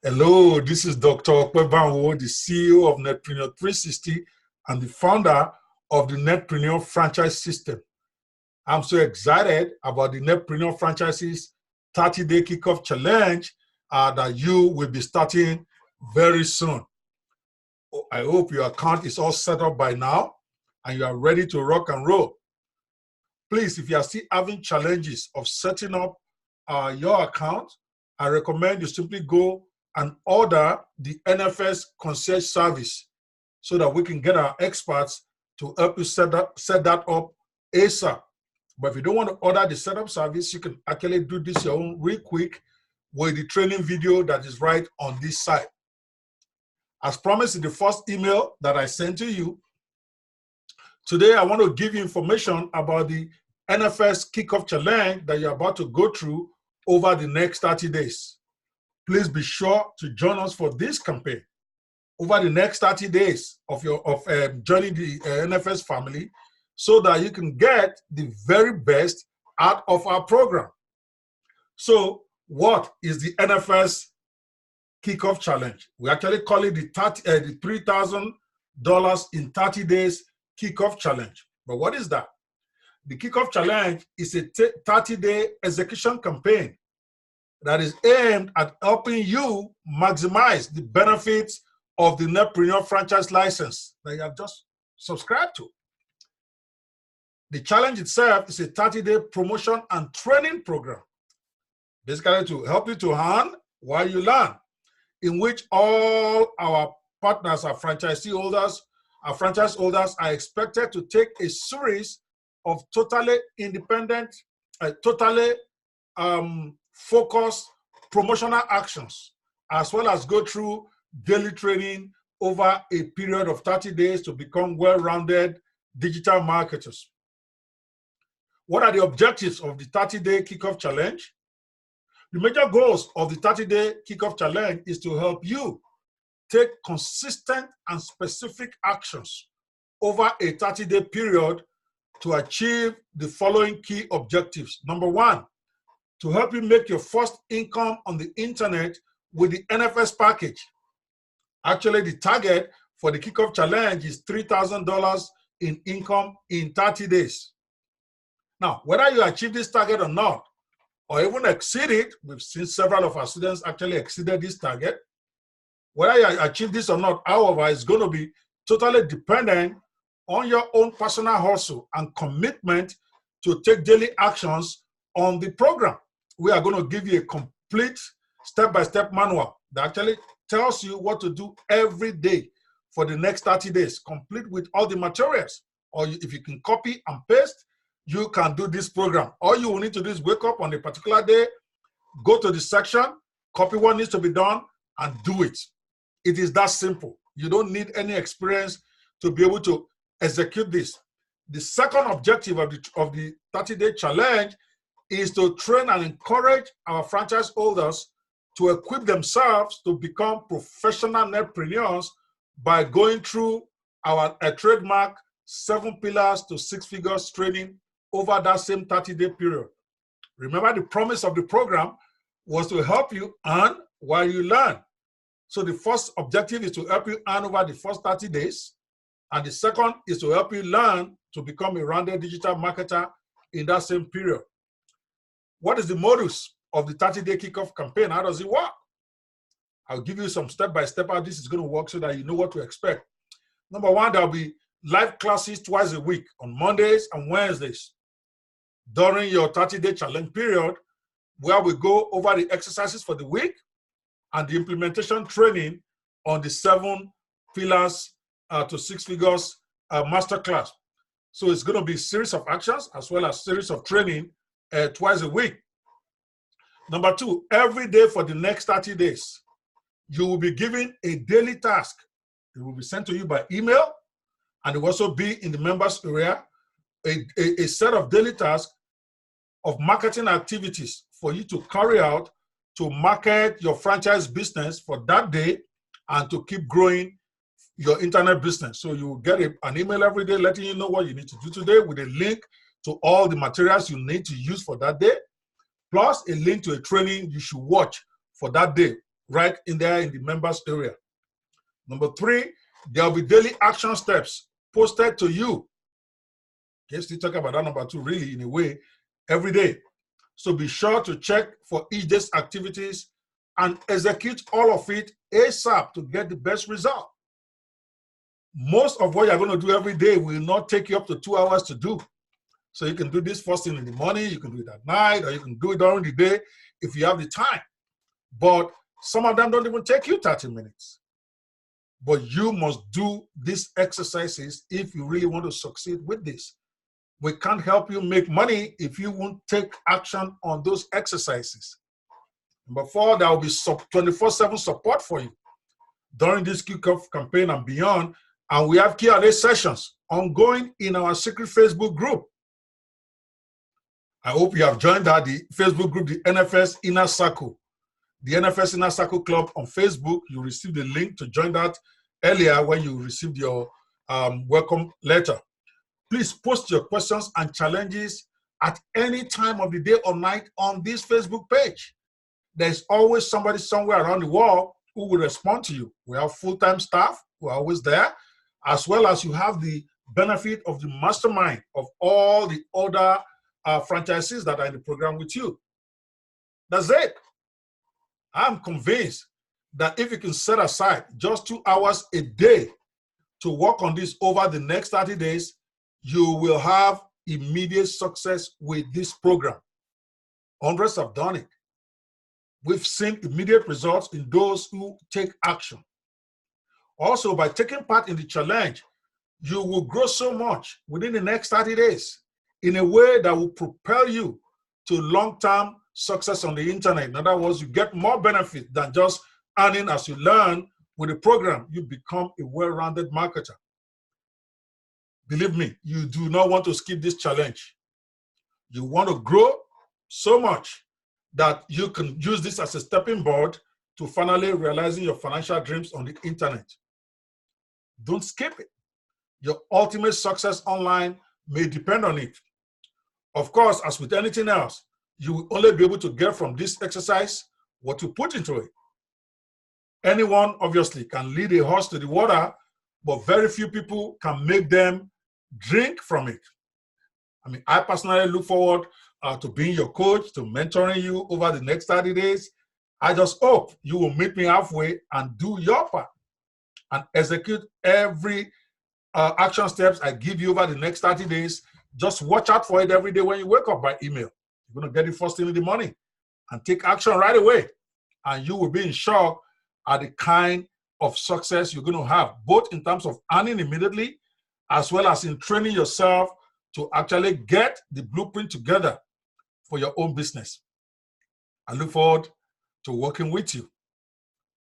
Hello, this is Dr. Okwebanwo, the CEO of Netpreneur 360 and the founder of the Netpreneur franchise system. I'm so excited about the Netpreneur franchises 30-day kickoff challenge that you will be starting very soon. I hope your account is all set up by now and you are ready to rock and roll. Please, if you are still having challenges of setting up your account, I recommend you simply go and order the NFS concierge service so that we can get our experts to help you set that up ASAP. But if you don't want to order the setup service, you can actually do this your own real quick with the training video that is right on this site. As promised in the first email that I sent to you, today I want to give you information about the NFS Kickoff Challenge that you're about to go through over the next 30 days. Please be sure to join us for this campaign over the next 30 days of joining the NFS family so that you can get the very best out of our program. So what is the NFS Kickoff Challenge? We actually call it the $3,000 in 30 days Kickoff Challenge. But what is that? The Kickoff Challenge is a 30-day execution campaign that is aimed at helping you maximize the benefits of the Netpreneur franchise license that you have just subscribed to. The challenge itself is a 30-day promotion and training program, basically to help you to earn while you learn, in which all our partners, our franchise holders are expected to take a series of totally independent, focused promotional actions, as well as go through daily training over a period of 30 days to become well-rounded digital marketers. What are the objectives of the 30-day Kickoff Challenge? The major goals of the 30-day Kickoff Challenge is to help you take consistent and specific actions over a 30-day period to achieve the following key objectives. Number one, to help you make your first income on the internet with the NFS package. Actually, the target for the Kickoff Challenge is $3,000 in income in 30 days. Now, whether you achieve this target or not, or even exceed it, we've seen several of our students actually exceeded this target. Whether you achieve this or not, however, is going to be totally dependent on your own personal hustle and commitment to take daily actions on the program. We are going to give you a complete step-by-step manual that actually tells you what to do every day for the next 30 days, complete with all the materials. Or if you can copy and paste, you can do this program. All you will need to do is wake up on a particular day, go to the section, copy what needs to be done, and do it. It is that simple. You don't need any experience to be able to execute this. The second objective of the 30-day challenge is to train and encourage our franchise holders to equip themselves to become professional netpreneurs by going through our trademark 7 pillars to 6 figures training over that same 30-day period. Remember, the promise of the program was to help you earn while you learn. So the first objective is to help you earn over the first 30 days. And the second is to help you learn to become a rounded digital marketer in that same period. What is the modus of the 30-day kickoff campaign? How does it work? I'll give you some step-by-step how this is going to work so that you know what to expect. Number one, there'll be live classes twice a week on Mondays and Wednesdays during your 30-day challenge period, where we go over the exercises for the week and the implementation training on the 7 pillars to 6 figures masterclass. So it's going to be a series of actions as well as series of training twice a week. Number two, every day for the next 30 days, you will be given a daily task. It will be sent to you by email, and it will also be in the members area, a set of daily tasks of marketing activities for you to carry out to market your franchise business for that day and to keep growing your internet business. So you will get an email every day letting you know what you need to do today with a link to all the materials you need to use for that day, plus a link to a training you should watch for that day. right in there in the members area. Number 3, there will be daily action steps posted to you. Okay, still talk about that number 2 really in a way every day. So be sure to check for each day's activities and execute all of it ASAP to get the best result. Most of what you're going to do every day will not take you up to 2 hours to do. So you can do this first thing in the morning, you can do it at night, or you can do it during the day if you have the time. But some of them don't even take you 30 minutes. But you must do these exercises if you really want to succeed with this. We can't help you make money if you won't take action on those exercises. Number 4, there will be 24/7 support for you during this Kickoff campaign and beyond. And we have Q&A sessions ongoing in our secret Facebook group. I hope you have joined the Facebook group, the NFS Inner Circle. The NFS Inner Circle Club on Facebook. You received the link to join that earlier when you received your welcome letter. Please post your questions and challenges at any time of the day or night on this Facebook page. There's always somebody somewhere around the world who will respond to you. We have full-time staff who are always there, as well as you have the benefit of the mastermind of all the other franchisees that are in the program with you. That's it. I'm convinced that if you can set aside just 2 hours a day to work on this over the next 30 days, you will have immediate success with this program. Hundreds have done it. We've seen immediate results in those who take action. Also, by taking part in the challenge, you will grow so much within the next 30 days in a way that will propel you to long-term success on the internet. In other words, you get more benefit than just earning as you learn. With the program, you become a well-rounded marketer. Believe me, you do not want to skip this challenge. You want to grow so much that you can use this as a stepping board to finally realizing your financial dreams on the internet. Don't skip it. Your ultimate success online may depend on it. Of course, as with anything else, you will only be able to get from this exercise what you put into it. Anyone obviously can lead a horse to the water, but very few people can make them drink from it. I mean, I personally look forward to being your coach, to mentoring you over the next 30 days. I just hope you will meet me halfway and do your part and execute every action steps I give you over the next 30 days. Just watch out for it every day when you wake up by email. You're going to get it first thing in the morning and take action right away. And you will be in shock at the kind of success you're going to have, both in terms of earning immediately, as well as in training yourself to actually get the blueprint together for your own business. I look forward to working with you.